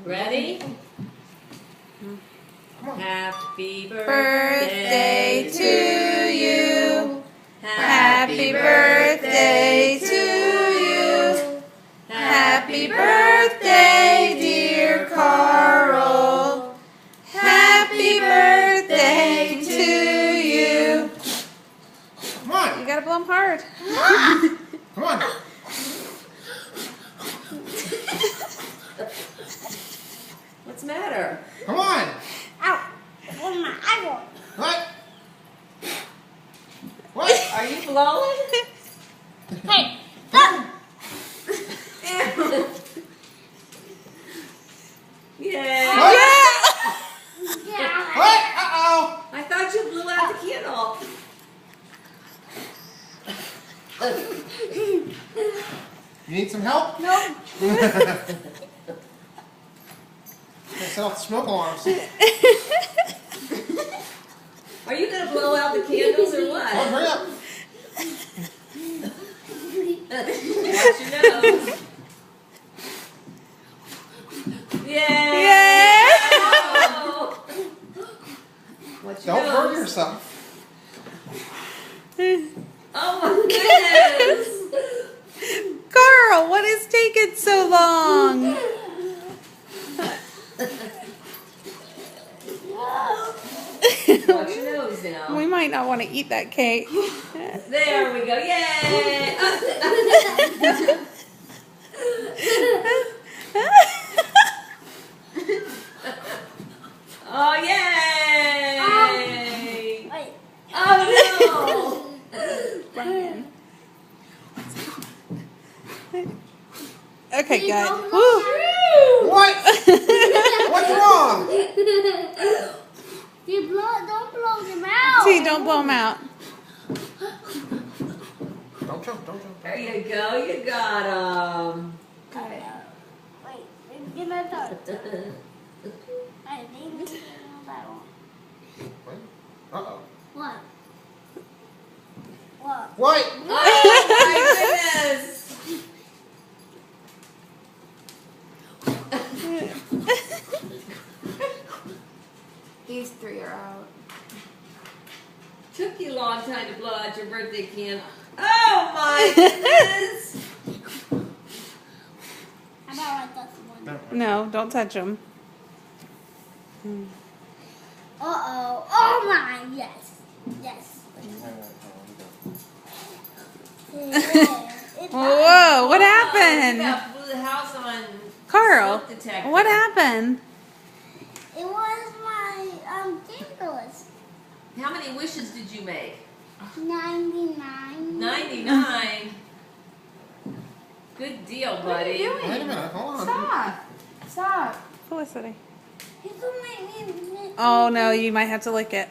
Ready? Come on. Happy Birthday to you. Happy Happy birthday to you. Happy birthday, dear Carl. Happy birthday to you. Come on. You gotta blow him hard. Come on. What's the matter? Come on. Ow! Oh my eyeball. What? What? Are you blowing? Hey, stop! Yay! What? Yeah. What? Uh-oh. I thought you blew out the candle. You need some help? No. Set off the smoke alarms. Are you gonna blow out the candles or what? Oh, hurry up. Watch your nose. Yay! Yeah. Oh. Watch your Don't nose. burn yourself. Oh my goodness! Carl, what is taking so long? Watch your nose now. We might not want to eat that cake. There we go. Yay! Oh, yay! Wait. Oh, Brian. Okay, You good. don't Woo. no! What? What's wrong? You don't blow them out. See, don't blow him out. Don't jump, don't jump. There you go. You got him. Wait, give me a thought. I think that one. Wait. Uh-oh. What? What? What? Oh my goodness! These three are out. Took you a long time to blow out your birthday candle. Oh my goodness! How about I touch one? No, don't touch him. Uh-oh. Oh my, yes. Yes. Whoa, what You happened? about blew the house on Carl, smoke detector. what happened? It was my candles. How many wishes did you make? 99. 99. Good deal, buddy. Wait a minute, hold on. Stop. Stop. Felicity. You can make me. Oh no, you might have to lick it.